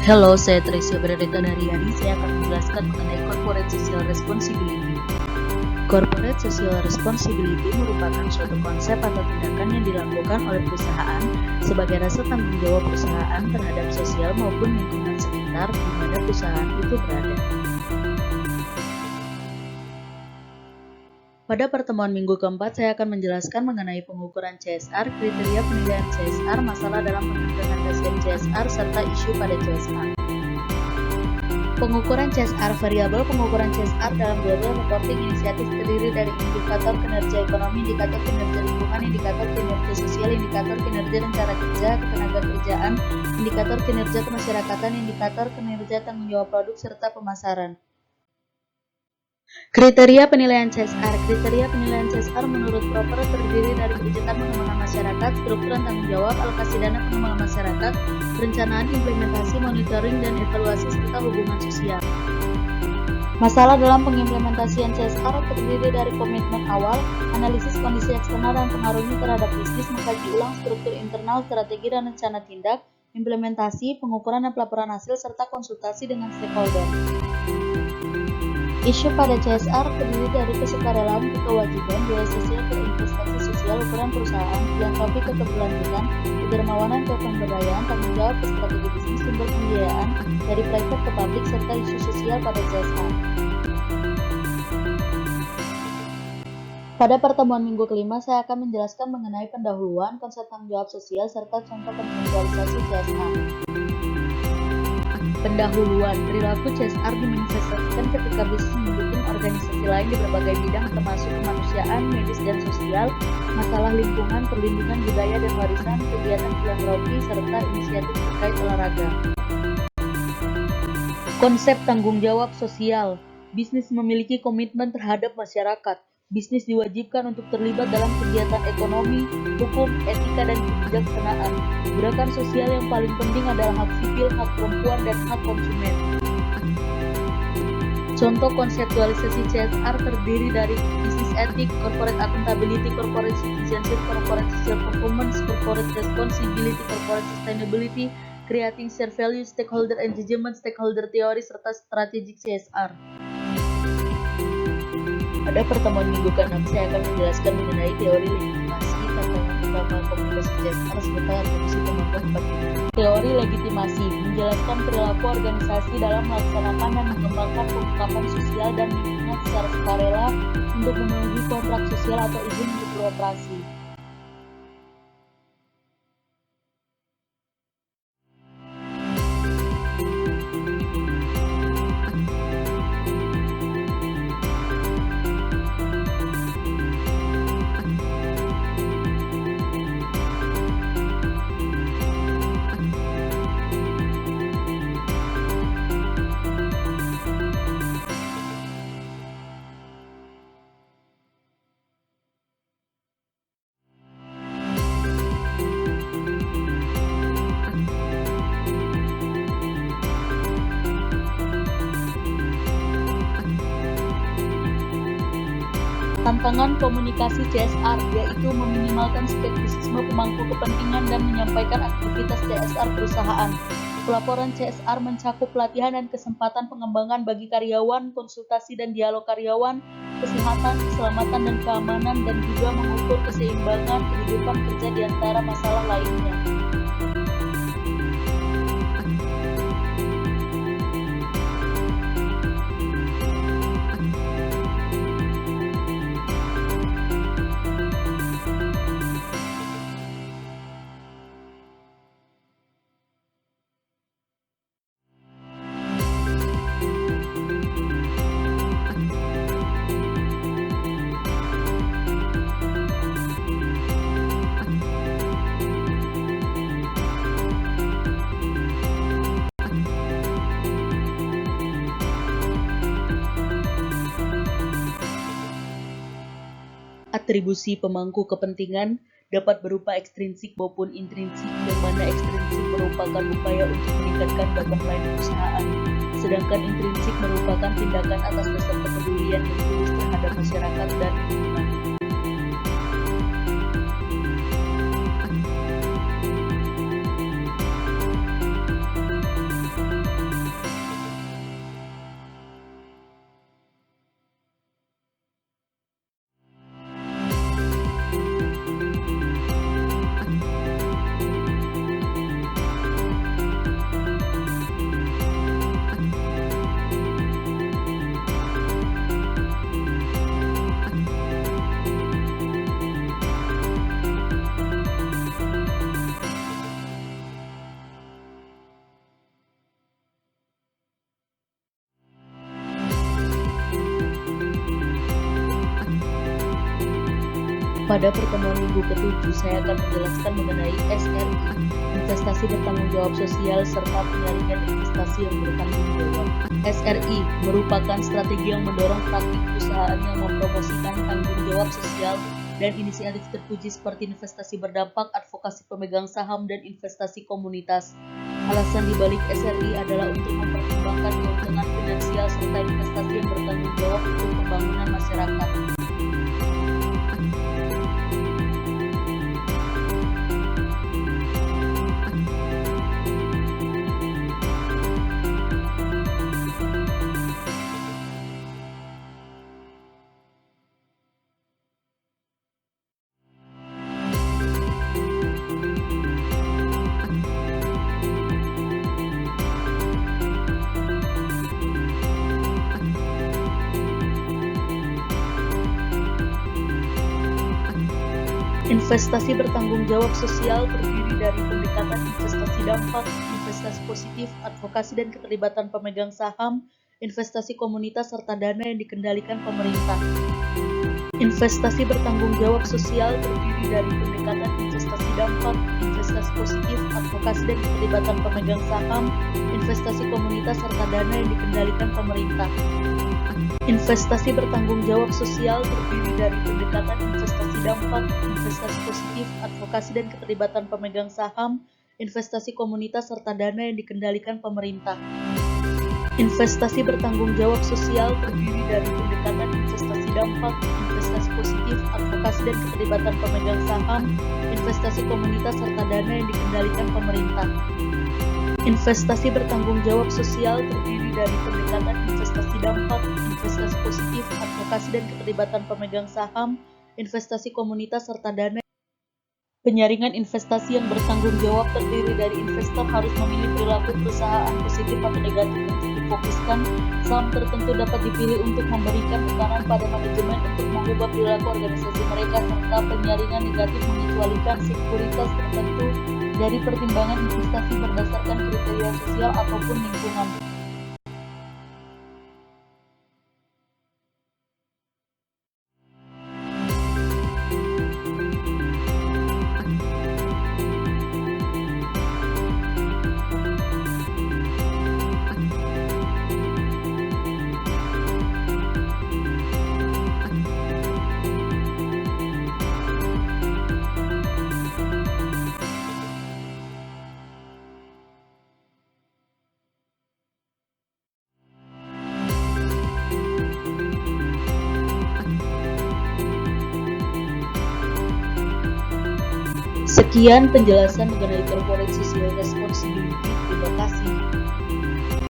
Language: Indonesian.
Halo, saya Tricia Benedetta Daryadi. Saya akan menjelaskan mengenai Corporate Social Responsibility. Corporate Social Responsibility merupakan suatu konsep atau tindakan yang dilakukan oleh perusahaan sebagai rasa tanggung jawab perusahaan terhadap sosial maupun lingkungan sekitar di mana perusahaan itu berada. Pada pertemuan minggu keempat, saya akan menjelaskan mengenai pengukuran CSR, kriteria penilaian CSR, masalah dalam pengimplementasian CSR, serta isu pada CSR. Pengukuran CSR variabel pengukuran CSR dalam global reporting inisiatif terdiri dari indikator kinerja ekonomi, indikator kinerja lingkungan, indikator kinerja sosial, indikator kinerja dan cara kerja, ketenaga kerjaan, indikator kinerja kemasyarakatan, indikator kinerja tanggung jawab produk, serta pemasaran. Kriteria penilaian CSR. Kriteria penilaian CSR menurut Proper terdiri dari kebijakan pengembangan masyarakat, strukturan tanggung jawab, alokasi dana pengembangan masyarakat, perencanaan, implementasi, monitoring, dan evaluasi, serta hubungan sosial. Masalah dalam pengimplementasian CSR terdiri dari komitmen awal, analisis kondisi eksternal dan pengaruhnya terhadap bisnis, mengkaji ulang struktur internal, strategi dan rencana tindak, implementasi, pengukuran dan pelaporan hasil, serta konsultasi dengan stakeholder. Isu pada CSR terdiri dari kesukarelaan ke kewajiban, biaya sosial ke investasi sosial, ukuran perusahaan, filantropi ke keberlanjutan, kedermawanan ke pemberdayaan, tanggung jawab ke strategi bisnis, sumber pembiayaan dari private ke publik, serta isu sosial pada CSR. Pada pertemuan minggu kelima, saya akan menjelaskan mengenai pendahuluan, konsep tanggung jawab sosial, serta contoh konseptualisasi CSR. Pendahuluan, perilaku CSR dimanifestasikan ketika bisnis mendukung organisasi lain di berbagai bidang termasuk kemanusiaan, medis dan sosial, masalah lingkungan, perlindungan budaya dan warisan, kegiatan filantropi, serta inisiatif terkait olahraga. Konsep tanggung jawab sosial, bisnis memiliki komitmen terhadap masyarakat. Bisnis diwajibkan untuk terlibat dalam kegiatan ekonomi, hukum, etika, dan kebijaksanaan. Gerakan sosial yang paling penting adalah hak sipil, hak perempuan, dan hak konsumen. Contoh konseptualisasi CSR terdiri dari business ethic, corporate accountability, corporate citizenship, corporate social performance, corporate responsibility, corporate sustainability, creating shared value, stakeholder engagement, stakeholder theory, serta strategic CSR. Pada pertemuan minggu ke-6, saya akan menjelaskan mengenai teori legitimasi, tantangan utama komunikasi CSR, serta atribusi pemangku kepentingan. Teori legitimasi menjelaskan perilaku organisasi dalam melaksanakan dan mengembangkan pengungkapan sosial dan lingkungan secara sukarela untuk memenuhi kontrak sosial atau izin untuk beroperasi. Tantangan komunikasi CSR yaitu meminimalkan skeptisisme pemangku kepentingan dan menyampaikan aktivitas CSR perusahaan. Pelaporan CSR mencakup pelatihan dan kesempatan pengembangan bagi karyawan, konsultasi dan dialog karyawan, kesehatan, keselamatan dan keamanan, dan juga mengukur keseimbangan kehidupan kerja di antara masalah lainnya. Atribusi pemangku kepentingan dapat berupa ekstrinsik maupun intrinsik, yang mana ekstrinsik merupakan upaya untuk meningkatkan bottom line perusahaan, sedangkan intrinsik merupakan tindakan atas dasar kepedulian yang tulus terhadap masyarakat dan lingkungan. Pada pertemuan minggu ke-7, saya akan menjelaskan mengenai SRI, investasi bertanggung jawab sosial, serta penyaringan investasi yang bertanggung jawab. SRI merupakan strategi yang mendorong praktik perusahaan yang mempromosikan tanggung jawab sosial dan inisiatif terpuji seperti investasi berdampak, advokasi pemegang saham, dan investasi komunitas. Alasan dibalik SRI adalah untuk mempertimbangkan keuntungan finansial serta investasi yang bertanggung jawab untuk pembangunan masyarakat. Investasi bertanggung jawab sosial terdiri dari pendekatan investasi dampak, investasi positif, advokasi dan keterlibatan pemegang saham, investasi komunitas, serta dana yang dikendalikan pemerintah. Investasi bertanggung jawab sosial terdiri dari pendekatan investasi dampak, investasi positif, advokasi dan keterlibatan pemegang saham, investasi komunitas, serta dana yang dikendalikan pemerintah. Investasi bertanggung jawab sosial terdiri dari pendekatan investasi dampak, investasi positif, advokasi dan keterlibatan pemegang saham, investasi komunitas, serta dana yang dikendalikan pemerintah. Investasi bertanggung jawab sosial terdiri dari pendekatan investasi dampak, investasi positif, advokasi dan keterlibatan pemegang saham, investasi komunitas, serta dana yang dikendalikan pemerintah. Investasi bertanggung jawab sosial terdiri dari pendekatan investasi dampak, investasi positif, advokasi dan keterlibatan pemegang saham, investasi komunitas, serta dana. Penyaringan investasi yang bertanggung jawab terdiri dari investor harus memilih perilaku perusahaan positif atau negatif untuk difokuskan. Saham tertentu dapat dipilih untuk memberikan tekanan pada manajemen untuk mengubah perilaku organisasi mereka, serta penyaringan negatif mengecualikan sekuritas tertentu dari pertimbangan investasi berdasarkan kriteria sosial ataupun lingkungan. Sekian penjelasan mengenai corporate social responsibility.